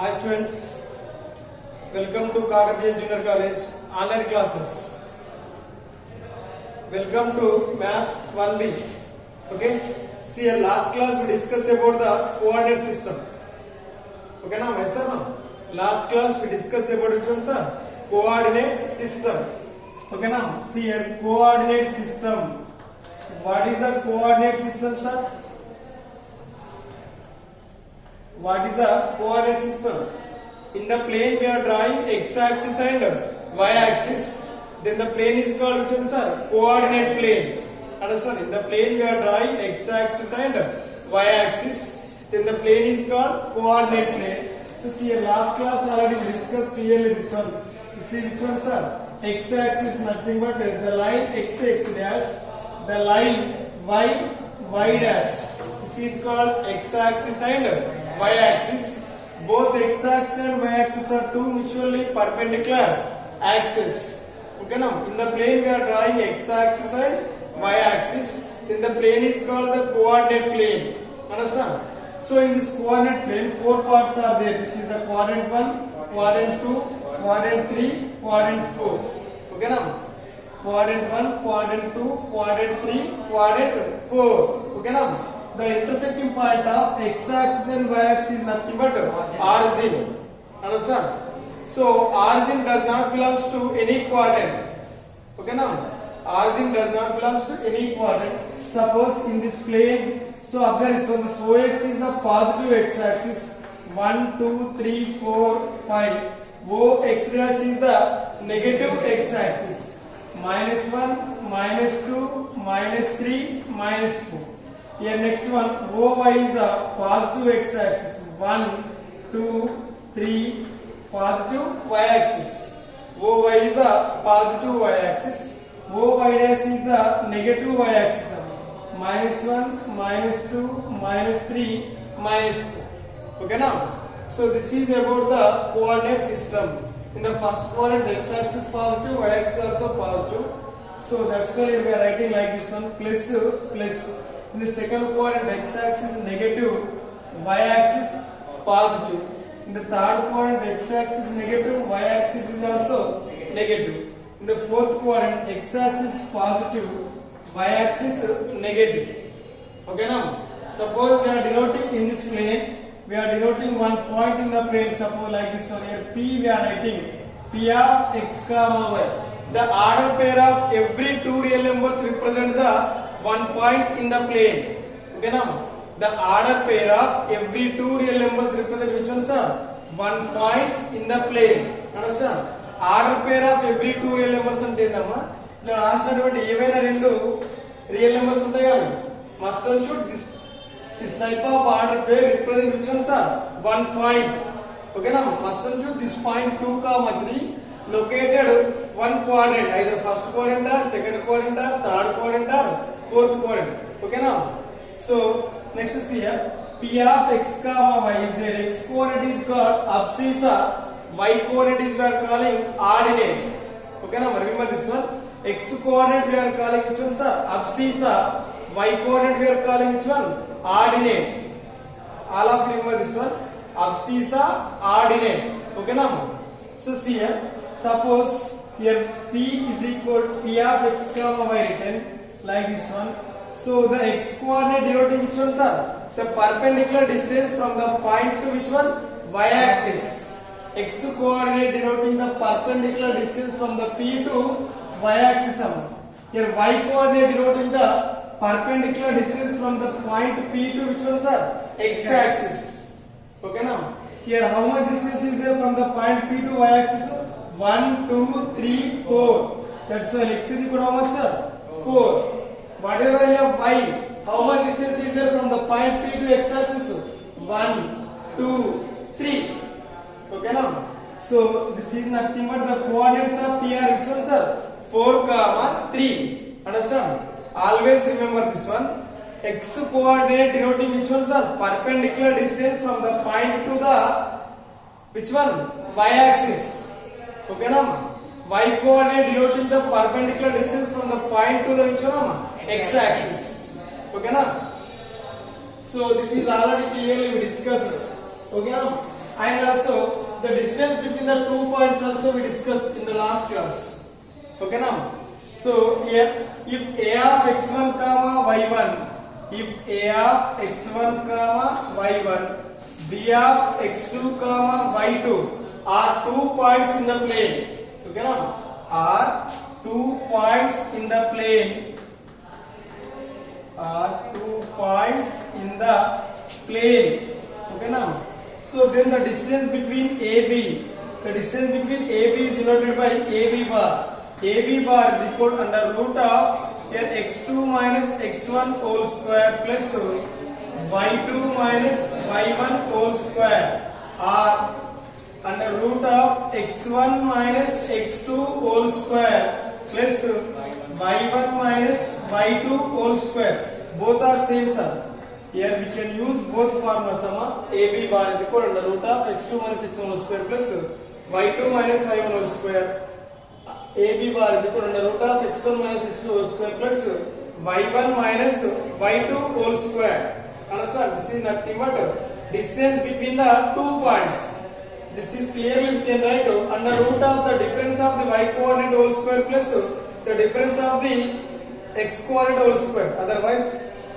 Hi students, welcome to Kakatiya Junior College online classes. Welcome to Maths 1B. Okay, see last class we discussed about the coordinate system. Okay, now yes sir, no? Last class we discussed about which one sir? Coordinate system. Okay, now see here coordinate system. What is the coordinate system, sir? What is the coordinate system? In the plane we are drawing x-axis and y-axis. Then the plane is called which one, sir? Coordinate plane. Understand? In the plane we are drawing x-axis and y-axis. Then the plane is called coordinate plane. So see, last class already discussed clearly this one. You see which one, sir? X-axis is nothing but the line x dash, the line y dash. This is called x-axis and y-axis. Both x-axis and y-axis are two mutually perpendicular axes. Okay, now in the plane we are drawing x-axis and y-axis. Then the plane is called the coordinate plane. Understand? So in this coordinate plane, four parts are there. This is the quadrant 1, quadrant 2, quadrant 3, quadrant 4. Okay, now quadrant 1, quadrant 2, quadrant 3, quadrant 4. Okay, now the intersecting point of x-axis and y-axis is nothing but origin. Understand? So origin does not belongs to any quadrant. Okay, now origin does not belongs to any quadrant. Suppose in this plane, so observe this one. This OX is the positive x-axis. 1, 2, 3, 4, 5. OX dash is the negative x-axis. -1, -2, -3, -4. Here next one, OY is the positive x-axis. 1, 2, 3, positive y-axis. OY is the positive y-axis. OY dash is the negative y-axis. -1, -2, -3, -4. Okay, now. So this is about the coordinate system. In the first quadrant, x-axis positive, y-axis also positive. So that's why we are writing like this one, plus, plus. In the second quadrant, x-axis is negative, y-axis positive. In the third quadrant, x-axis is negative, y-axis is also negative. In the fourth quadrant, x-axis is positive, y-axis is negative. Okay, now suppose we are denoting in this plane, we are denoting one point in the plane. Suppose like this one here, P we are writing P of x comma y. The order pair of every two real numbers represent the one point in the plane. Okay, now the order pair of every two real numbers represent which one, sir? One point in the plane. Understand? Order pair of every two real numbers ante endamma ఇక్కడ రాసినటువంటి ఏవైనా రెండు real numbers ఉంటాయి కదా, must and should this type of order pair represent which one, sir? One point. Okay, now must and should this point 2, 3 located one quadrant, either first quadrant or second quadrant or third quadrant or fourth quadrant. Okay, now so next is here P of x comma y is there. X coordinate is called abscissa, y coordinate is we are calling ordinate. Okay, now remember this one. X coordinate we are calling which one, sir? Abscissa. Y coordinate we are calling which one? Ordinate. All of you remember this one. Abscissa, ordinate. Okay, now so see here, suppose here P is equal to P of x comma y written like this one. So the x coordinate denoting which one, sir? The perpendicular distance from the point to which one? Y-axis. X coordinate denoting the perpendicular distance from the P to y-axis. Here y coordinate denoting the perpendicular distance from the point P to which one, sir? X-axis. Okay, now here how much distance is there from the point P to y-axis? 1, 2, 3, 4. That's why x is equal to how much, sir? 4. What is the value of y? How much distance is there from the point P to x-axis? 1, 2, 3. Okay, now so this is nothing but the coordinates of P are which one, sir? 4, 3. Understand? Always remember this one. X coordinate denoting which one, sir? Perpendicular distance from the point to the which one? Y-axis. Okay, now y coordinate denoting the perpendicular distance from the point to the which one? X-axis. Okay, now so this is already clearly discussed. Okay, now and also the distance between the 2 points also we discussed in the last class. Okay now. So here if a of x1 comma y1, if a of x1 comma y1, b of x2 comma y2 are 2 points in the plane. Okay now, are 2 points in the plane, are 2 points in the plane. Okay now, so then the distance between AB, the distance between AB is denoted by AB bar. AB bar is equal to under root of here x2 minus x1 whole square plus y2 minus y1 whole square, or under root of x1 minus x2 whole square plus y1 minus y2 whole square. Both are same, sir. Here we can use both formulas. AB bar is equal to under root of x2 minus x1 whole square plus y2 minus y1 whole square. AB bar is equal to under root of x1 minus x2 whole square plus y1 minus y2 whole square. Understand? This is nothing but distance between the 2 points. This is clearly we can write under root of the difference of the y coordinate whole square plus the difference of the x coordinate whole square. Otherwise,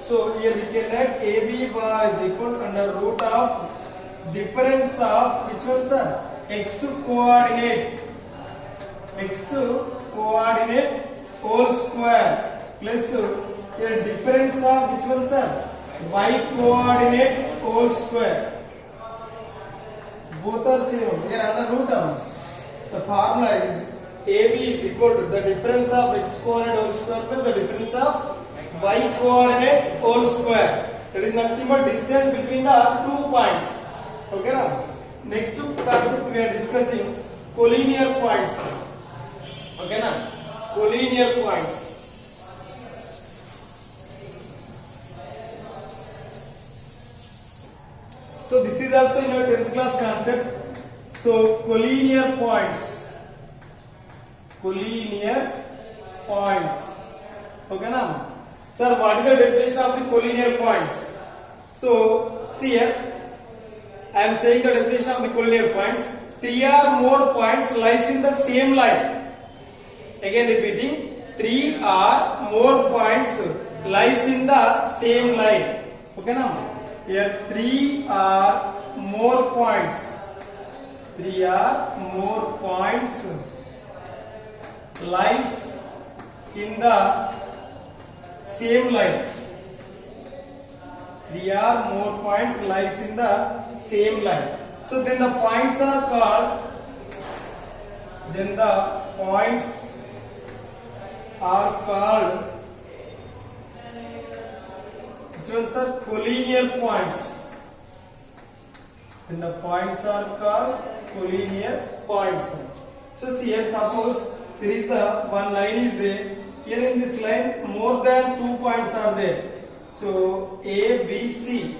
so here we can write AB bar is equal to under root of difference of which one, sir? X coordinate whole square plus here difference of which one, sir? Y coordinate whole square. Both are same. Here under root of the formula is AB is equal to the difference of x coordinate whole square plus the difference of y coordinate whole square. That is nothing but distance between the 2 points. Okay now. Next concept we are discussing collinear points. Okay now. Collinear points. So this is also in your 10th class concept. So collinear points. Collinear points. Okay now. Sir, what is the definition of the collinear points? So see here, I am saying the definition of the collinear points. 3 or more points lies in the same line. Again repeating, 3 or more points lies in the same line. Okay now. Here 3 or more points. 3 or more points lies in the same line. 3 or more points lies in the same line. So then the points are called. Then the points are called. Which ones are collinear points? Then the points are called collinear points. So see here, suppose there is the one line is there. Here in this line more than 2 points are there. So A, B, C.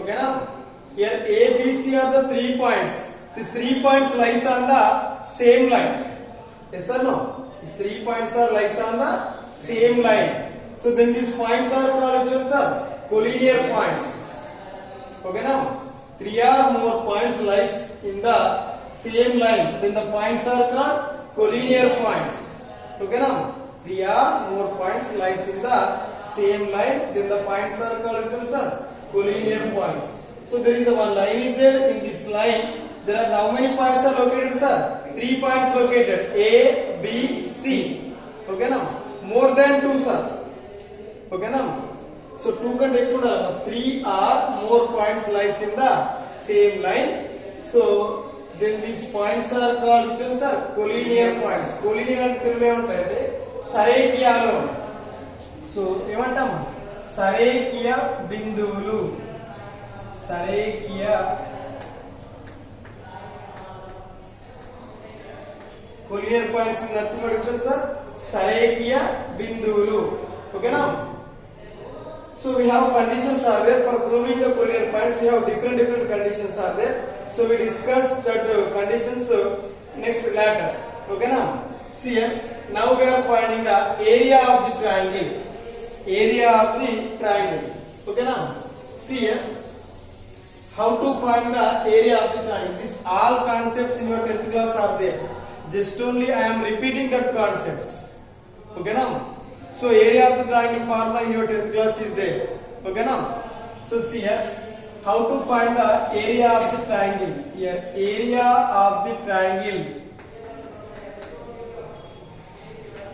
Okay now? Here A, B, C are the 3 points. These 3 points lies on the same line. Yes or no? These 3 points are lies on the same line. So then these points are called which ones are? Collinear points. Okay now? 3 or more points lies in the same line. Then the points are called collinear points. Okay now? 3 or more points lies in the same line. Then the points are called which ones are? Collinear points. So there is a one line is there. In this line there are how many points are located, sir? 3 points located. A, B, C. Okay now? More than 2, sir. Okay now? So 2 can take 3 or more points lies in the same line. So then these points are called which ones are? Collinear points. Collinear అంటే తెలుగులో ఏమంటారంటే సరేకియాలు. So ఏమంటాము? సరేకియ బిందువులు. సరేకియ collinear points in nothing but which ones are? సరేకియ బిందువులు. Okay now? So we have conditions are there for proving the collinear points. We have different conditions are there. So we discuss that conditions next later. Okay now? See here. Now we are finding the area of the triangle. Area of the triangle. Okay now? See here. how to find the area of the triangle. This all concepts in your 10th class are there. Just only I am repeating that concepts. Okay now. So area of the triangle formula in your 10th class is there. Okay now. So see here, how to find the area of the triangle. Here, area of the triangle.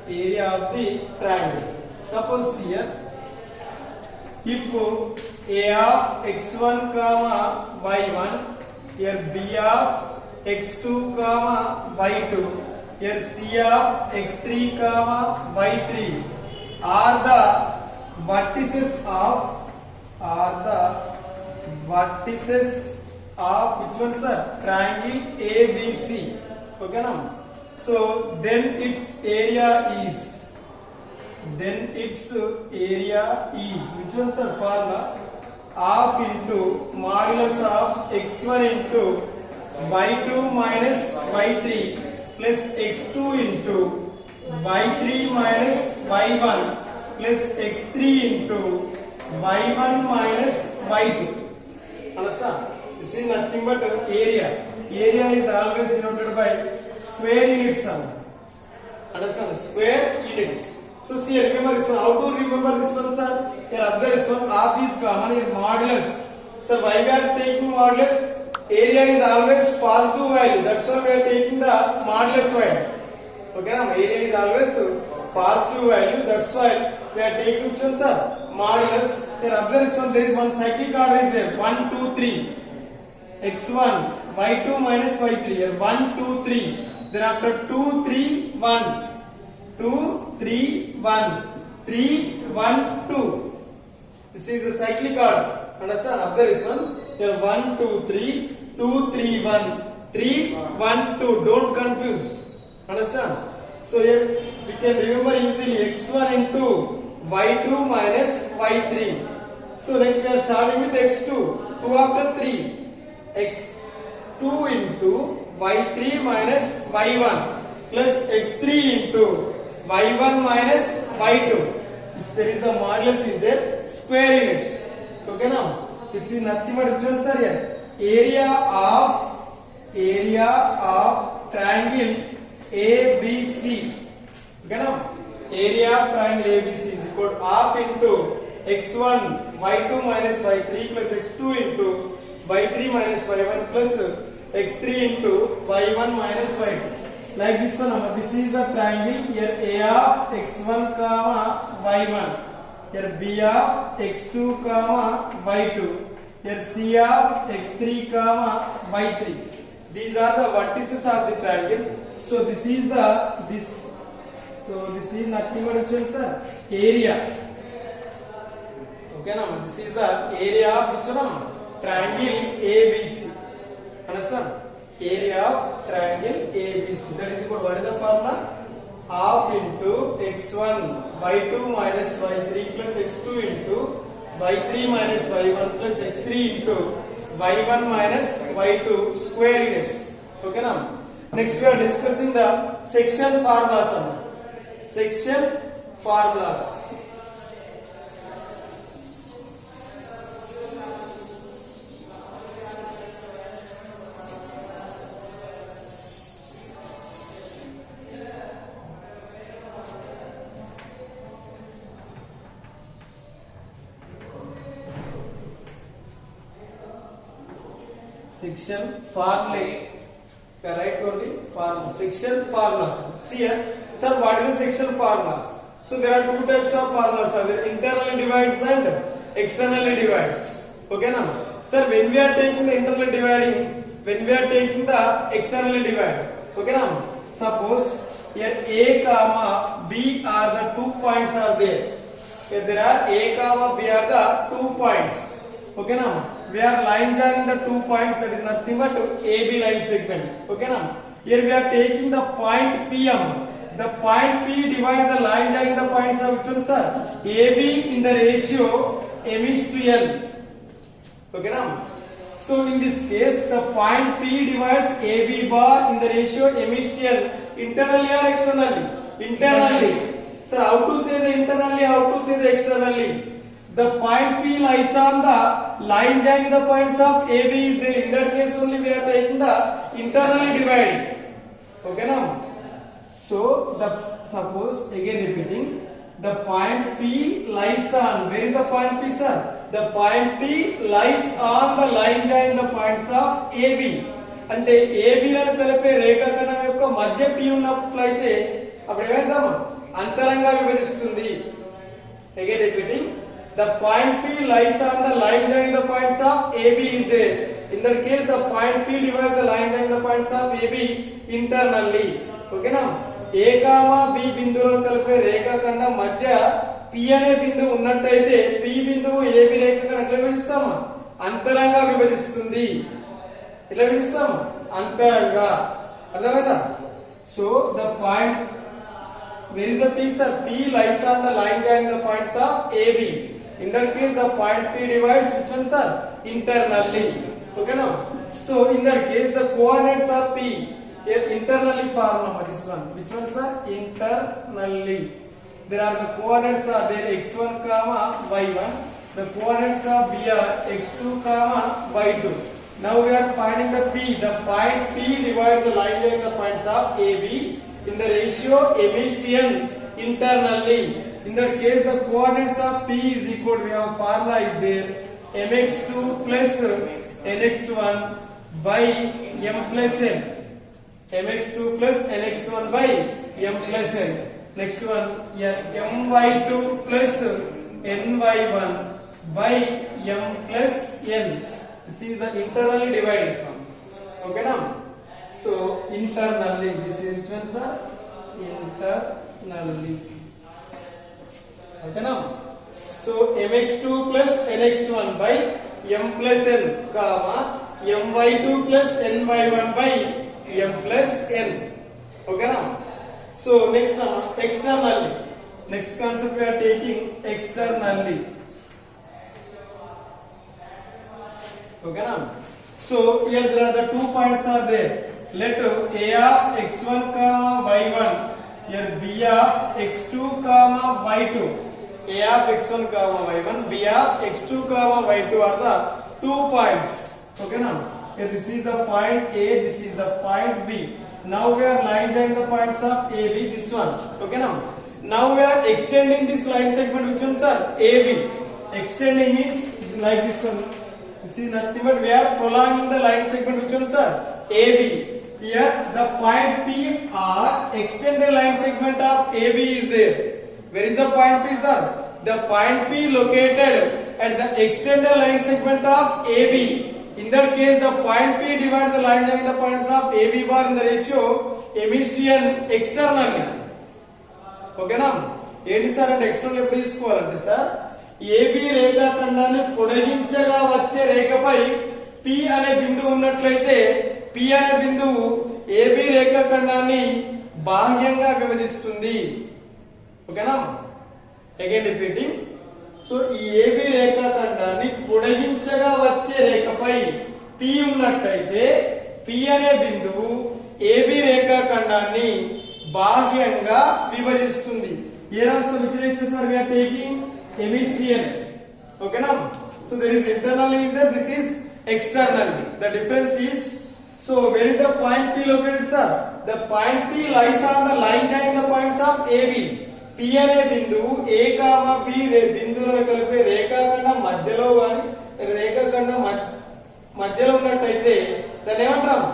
Area of the triangle. Suppose here, if a of x1 comma y1, here b of x2 comma y2, here c of x3 comma y3 are the vertices of which one, sir? Triangle ABC. Okay now. So then its area is. Which one, sir? Formula half into modulus of x1 into y2 minus y3 plus x2 into y3 minus y1 plus x3 into y1 minus y2. Understand? This is nothing but area. Area is always denoted by square units. Understand? Square units. So see, remember this one. How to remember this one, sir? Here observe this one. Half is common in modulus. So why we are taking modulus? Area is always positive value. That's why we are taking the modulus value. Okay, now area is always positive value. That's why we are taking which one, sir? Modulus. Here observe this one. There is one cyclic order is there. 1, 2, 3. x1, y2 minus y3. Here 1, 2, 3. Then after 2, 3, 1. 2, 3, 1. 3, 1, 2. This is the cyclic order. Understand? Observe this one. Here 1, 2, 3. 2, 3, 1. 3, 1, 2. Don't confuse. Understand? So here we can remember easily x1 into y2 minus y3. So next we are starting with x2. 2 after 3. x2 into y3 minus y1 plus x3 into y1 minus y2. There is the modulus is there, square units. Okay now, this is nothing but which one, sir? Here area of triangle ABC. Okay now, area of triangle ABC is equal to half into x1 y2 minus y3 plus x2 into y3 minus y1 plus x3 into y1 minus y2. Like this one, this is the triangle. Here A of x1 comma y1. Here B of x2 comma y2. Here C of x3 comma y3. These are the vertices of the triangle. So this is nothing but which one, sir? Area. Okay, now this is the area of which one? Triangle ABC. Understand? Area of triangle ABC. That is equal to what is the formula? Half into x1 y2 minus y3 plus x2 into y3 minus y1 plus x3 into y1 minus y2 square units. Okay now. Next we are discussing the section formulas. Section formulas. Section formulae. Write only formula. Section formulas. See here, sir, what is the section formulas? So there are two types of formulas. There internally divides and externally divides. Okay now, sir, when we are taking the internally dividing, when we are taking the externally divide. Okay now, suppose here A comma B are the 2 points are there. Here there are A comma B are the 2 points. Okay now, we are line drawing the 2 points, that is nothing but AB line segment. Okay now, here we are taking the point PM. The point P divides the line drawing the points of which one, sir? AB in the ratio M is to L. Okay now, so in this case the point P divides AB bar in the ratio M is to L. Internally or externally? Internally. Sir, how to say the internally, how to say the externally? The point P lies on the line joining the points of AB is there. In that case only we are taking the internally divided. Okay now. So the suppose again repeating, the point P lies on, where is the point P, sir? The point P lies on the line joining the points of AB. అంటే AB లను కలిపే రేఖాఖండం యొక్క మధ్య P ఉన్నట్లయితే అప్పుడు ఏమైందమ్మా, అంతరంగా విభజిస్తుంది. Again repeating, the point P lies on the line joining the points of AB is there. In that case the point P divides the line joining the points of AB internally. Okay now. A comma B బిందువులను కలిపే రేఖాఖండం మధ్య P అనే బిందువు ఉన్నట్టయితే P బిందువు AB రేఖాఖండం ఎట్లా విభజిస్తామా, అంతరంగా విభజిస్తుంది. ఎట్లా విభజిస్తాము, అంతరంగా. అర్థమైందా? So the point, where is the P, sir? P lies on the line joining the points of AB. In that case the point P divides which one, sir? Internally. Okay now. So in that case the coordinates of P here internally form this one. Which one, sir? Internally. There are the coordinates are there x1 comma y1. The coordinates of B are x2 comma y2. Now we are finding the P. The point P divides the line joining the points of AB in the ratio m is to n internally. In that case the coordinates of P is equal, we have formula is there, mx2 plus nx1 by m plus n. mx2 plus nx1 by m plus n. Next one, my2 plus ny1 by m plus n. This is the internally divided form. Okay now. So internally, this is which one, sir? Internally. Okay now. So mx2 plus nx1 by m plus n, comma my2 plus ny1 by m plus n. Okay now. So next now, externally. Next concept we are taking externally. Okay now. So here there are the 2 points are there. Let A of x1 comma y1, here B of x2 comma y2. A of x1 comma y1, B of x2 comma y2 are the 2 points. Okay now. Here this is the point A, this is the point B. Now we are line joining the points of AB, this one. Okay now. Now we are extending this line segment, which one, sir? AB. Extending means like this one. This is nothing but we are prolonging the line segment, which one, sir? AB. Here the point P or extended line segment of AB is there. Where is the point P, sir? The point P located at the extended line segment of AB. In that case the point P divides the line joining the points of AB bar in the ratio m is to n externally. Okay now. ఏంటి sir అంటే external ఎప్పుడు తీసుకోవాలంటే sir, AB రేఖాఖండాన్ని పొడిగించగా వచ్చే రేఖపై P అనే బిందువు ఉన్నట్లయితే P అనే బిందువు AB రేఖాఖండాన్ని బాహ్యంగా విభజిస్తుంది. ఓకేనా? Again repeating. సో ఈ AB రేఖాఖండాన్ని పొడిగించగా వచ్చే రేఖపై P ఉన్నట్లయితే P అనే బిందువు AB రేఖాఖండాన్ని బాహ్యంగా విభజిస్తుంది. Here also which ratios are we are taking? M is to n. Okay now. So there is internally is there, this is externally. The difference is, so where is the point P located, sir? The point P lies on the line joining the points of AB. P అనే బిందువు A comma B బిందువులను కలిపే రేఖాఖండం మధ్యలో గాని రేఖాఖండం మధ్యలో ఉన్నట్టయితే దాన్ని ఏమంటాం?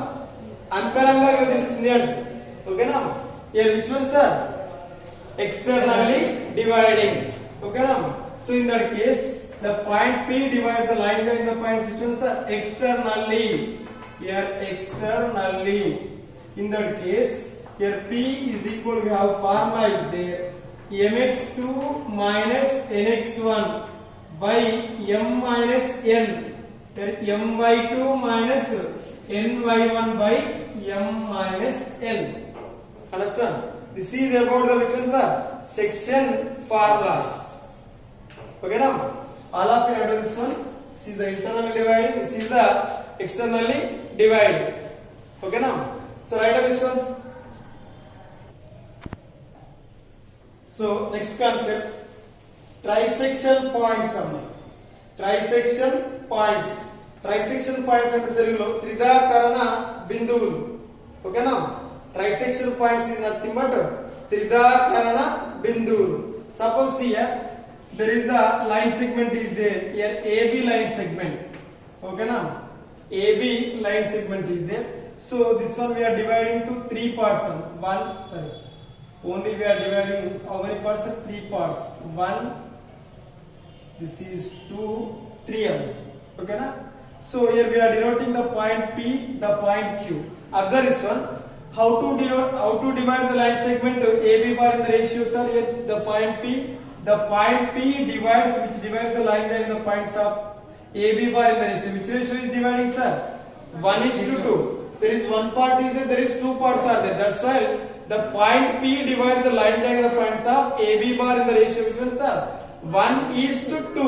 అంతరంగా విభజిస్తుంది అంట. ఓకేనా? Here which one, sir? Externally dividing. Okay now. So in that case the point P divides the line joining the points which ones are externally. Here externally. In that case here P is equal, we have formula is there, mx2 minus nx1 by m minus n. Here my2 minus ny1 by m minus n. Understand? This is about the which ones are section formulas. Okay now. All of you know this one. This is the internally dividing, this is the externally dividing. Okay now. So write down this one. So next concept, trisection point sum. Trisection points. Trisection points అంటే తెలుగులో త్రిదాకరణ బిందువులు. ఓకేనా? Trisection points is nothing but త్రిదాకరణ బిందువులు. Suppose here there is the line segment is there, here AB line segment. Okay na? AB line segment is there. So this one we are dividing to three parts. Only we are dividing how many parts? Three parts. One, this is two, three of them. Okay na? So here we are denoting the point P, the point Q. Observe this one. How to divide the line segment AB bar in the ratio, sir? Here the point P. The point P divides the line there in the points of AB bar in the ratio. Which ratio is dividing, sir? 1:2. There is one part is there is two parts are there. That's why the point P divides the line there in the points of AB bar in the ratio. Which one, sir? 1:2.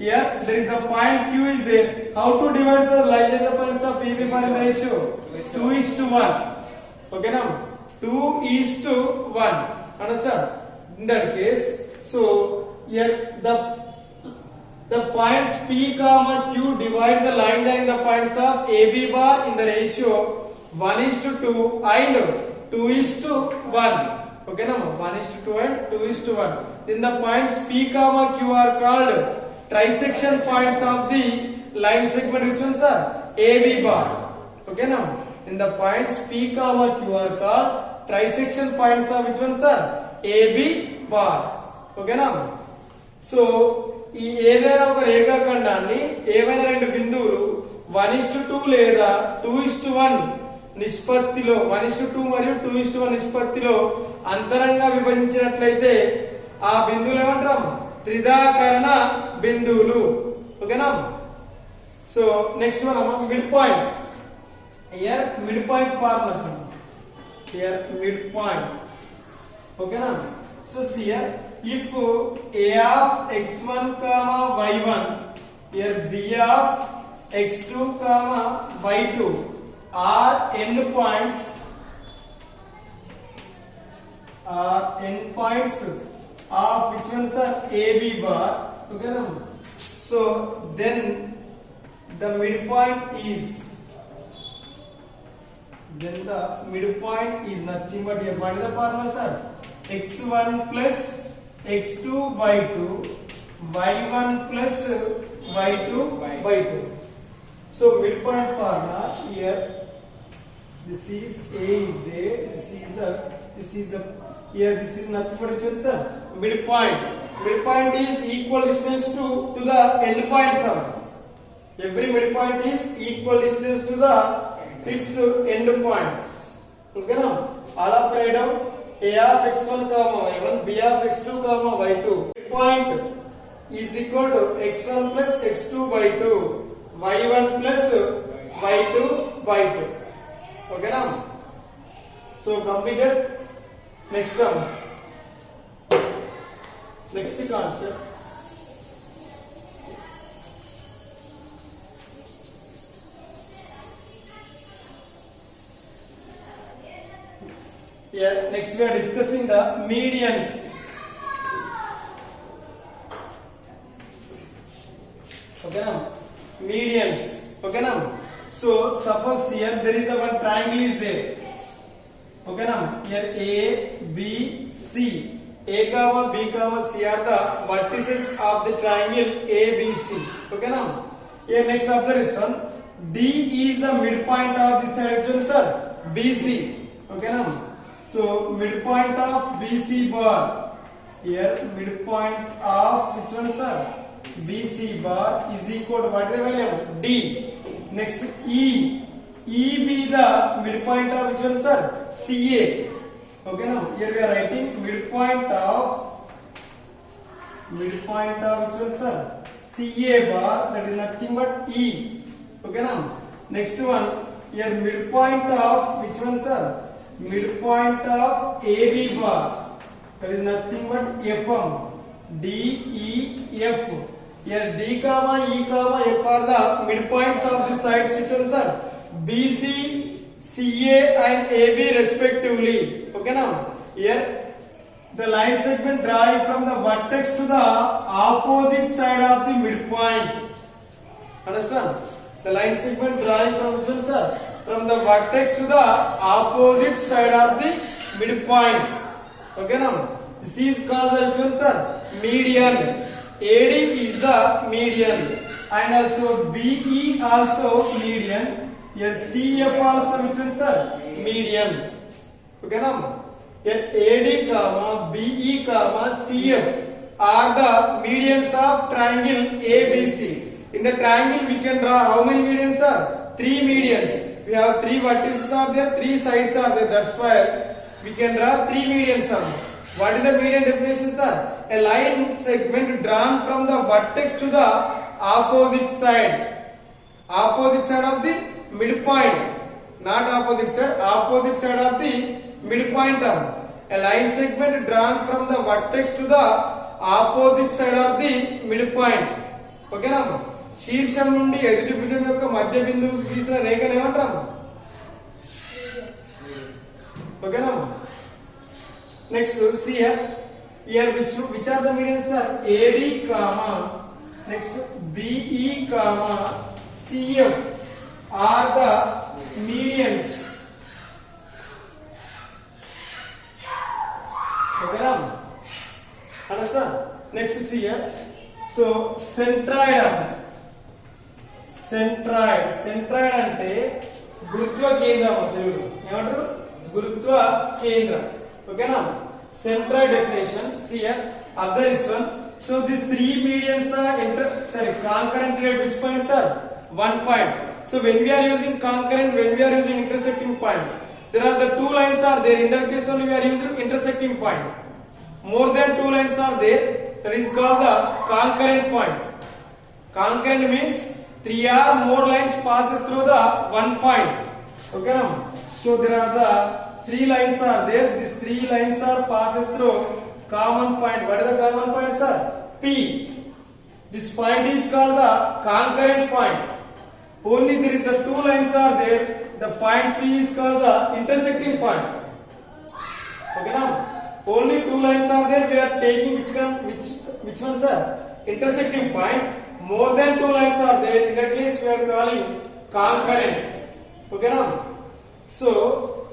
Here there is the point Q is there. How to divide the line there in the points of AB bar in the ratio? 2:1. Okay now? 2:1. Understand? In that case, so here the points P comma Q divides the line in the points of AB bar in the ratio 1:2 and 2:1. Okay now? 1:2 and 2:1. Then the points P comma Q are called trisection points of the line segment. Which one, sir? AB bar. Okay now? Then the points P comma Q are called trisection points of which one, sir? AB bar. ఓకేనా? So ఈ ఏదైనా ఒక రేఖాఖండాన్ని ఏవైనా రెండు బిందువులు 1:2 లేదా 2:1 నిష్పత్తిలో 1:2 మరియు 2:1 నిష్పత్తిలో అంతరంగా విభజించినట్లయితే ఆ బిందువులు ఏమంటాం? త్రిదాకరణ బిందువులు. ఓకేనా? సో నెక్స్ట్ వన్ అమ్మ mid point. Here mid point formulas అమ్మ. Here mid point. ఓకేనా? So here if a of x1 comma y1, here b of x2 comma y2 are endpoints of which ones are AB bar. Okay now? So then the midpoint is nothing but here. What is the formula, sir? x1 plus x2 by 2 y1 plus y2 by 2. So midpoint formula here, this is A is there, this is nothing but which one, sir? Midpoint. Midpoint is equal distance to the end points of every midpoint is equal distance to the its end points. Okay now? All of write down. A of x1 comma y1, b of x2 comma y2. Point is equal to x1 plus x2 by 2, y1 plus y2 by 2. Okay now? So completed. Next term. Next concept. Here next we are discussing the medians. Okay now? Medians. Okay now? So suppose here there is a one triangle is there. Okay now? Here A, B, C. A comma B comma C are the vertices of the triangle ABC. Okay now? Here next observe this one. D is the midpoint of this section, sir. BC. Okay now? So midpoint of BC bar. Here midpoint of which one, sir? BC bar is equal to what is the value? D. Next E. E be the midpoint of which one, sir? CA. Okay now? Here we are writing midpoint of which one, sir? CA bar, that is nothing but E. Okay now? Next one. Here midpoint of which one, sir? Midpoint of AB bar, that is nothing but FM. D, E, F. Here D comma E comma F are the midpoints of the sides which ones are BC, CA and AB respectively. Okay now? Here the line segment drawing from the vertex to the opposite side of the midpoint. Understand? The line segment drawing from which one, sir? From the vertex to the opposite side of the midpoint. Okay now? This is called the which one, sir? Median. AD is the median. And also BE also median. Here CF also which one, sir? Median. Okay now? Here AD comma BE comma CF are the medians of triangle ABC. In the triangle we can draw how many medians, sir? 3 medians. We have 3 vertices are there, 3 sides are there. That's why we can draw 3 medians. What is the median definition, sir? A line segment drawn from the vertex to the opposite side. Opposite side of the midpoint. Not opposite side of the midpoint. A line segment drawn from the vertex to the opposite side of the midpoint. Okay now? శీర్షం నుండి ఎదుటి భుజం యొక్క మధ్య బిందువు గీసిన రేఖను ఏమంటాము? ఓకేనా? Next see here which are the medians, sir? AD comma next BE comma CF are the medians. ఓకేనా? Understand? Next see here. So centroid అంటే గురుత్వ కేంద్రం తెలుగులో ఏమంటారు? గురుత్వ కేంద్రం. ఓకేనా? Centroid definition. See here. Observe this one. So these 3 medians are concurrent at which point, sir? 1 point. So when we are using concurrent, when we are using intersecting point, there are the 2 lines are there. In that case only we are using intersecting point. More than 2 lines are there. That is called the concurrent point. Concurrent means 3 or more lines passes through the 1 point. Okay now? So there are the 3 lines are there. These 3 lines are passes through common point. What is the common point, sir? P. This point is called the concurrent point. Only there is the 2 lines are there. The point P is called the intersecting point. Okay now? Only 2 lines are there. We are taking which one, sir? Intersecting point. More than 2 lines are there. In that case, we are calling concurrent. Okay now? So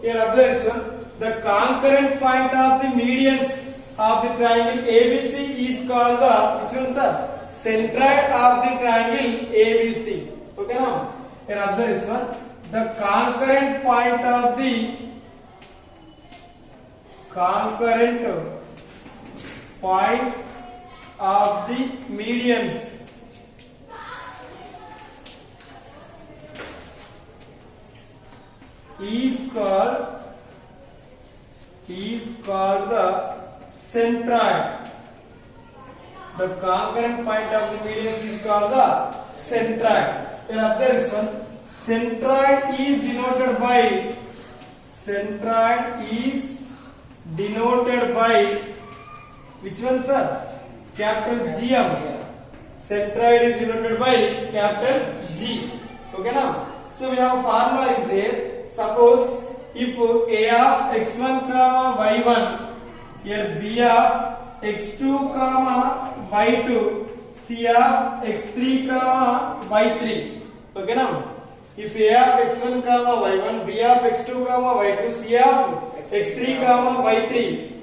here observe this one. The concurrent point of the medians of the triangle ABC is called the which one, sir? Centroid of the triangle ABC. Okay now? Here observe this one. The concurrent point of the medians is called the centroid. The concurrent point of the medians is called the centroid. Here observe this one. Centroid is denoted by which one, sir? Capital GM. Centroid is denoted by capital G. Okay now? So we have formula is there. Suppose if A of x1 comma y1, here B of x2 comma y2, C of x3 comma y3. Okay now? If A of x1 comma y1, B of x2 comma y2, C of x3 comma y3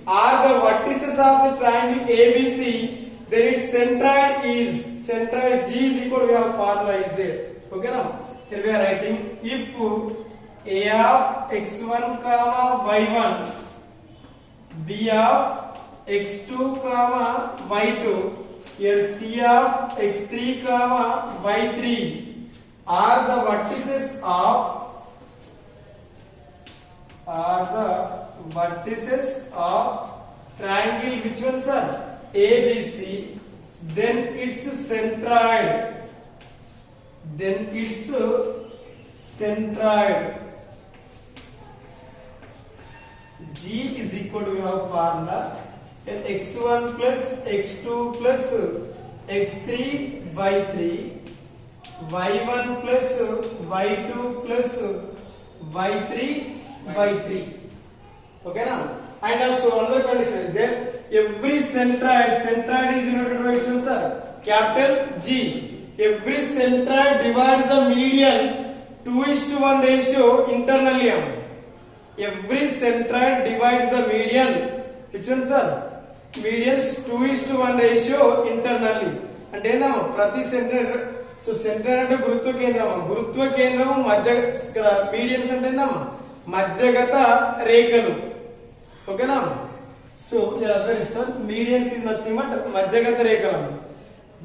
are the vertices of the triangle ABC, then its centroid G is equal to, we have formula is there. Okay now? Here we are writing if A of x1 comma y1, B of x2 comma y2, here C of x3 comma y3 are the vertices of triangle which one, sir? ABC, then its centroid G is equal to, we have formula x1 plus x2 plus x3 by 3, y1 plus y2 plus y3 by 3. Okay now? And also another condition is there. Every centroid is denoted by which one, sir? Capital G. every centroid divides the median 2:1 ratio internally. Every centroid divides the median. Which one, sir? Medians 2:1 ratio internally. అంటే ఏందమ్మా ప్రతి centroid. So centroid అంటే గురుత్వ కేంద్రం. గురుత్వ కేంద్రం మధ్య ఇక్కడ medians అంటే ఏందమ్మా మధ్యగత రేఖలు. ఓకేనా? So medians is nothing but మధ్యగత రేఖలు.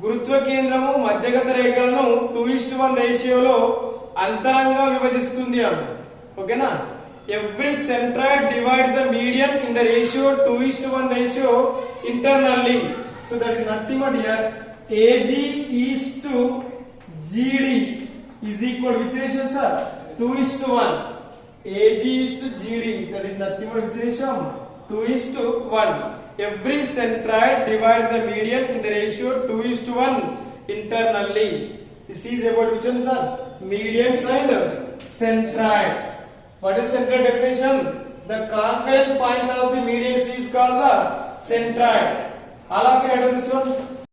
గురుత్వ కేంద్రము మధ్యగత రేఖలను 2:1 రేషియోలో అంతరంగా విభజిస్తుంది అన్న. ఓకేనా? Every centroid divides the median in the ratio 2:1 ratio internally. So that is nothing but here AG is to GD is equal which ratio, sir? 2:1. AG is to GD, that is nothing but which ratio? 2:1. Every centroid divides the median in the ratio 2:1 internally. This is about which one, sir? Medians and centroids. What is centroid definition? The concurrent point of the medians is called the centroid. All of you know this one?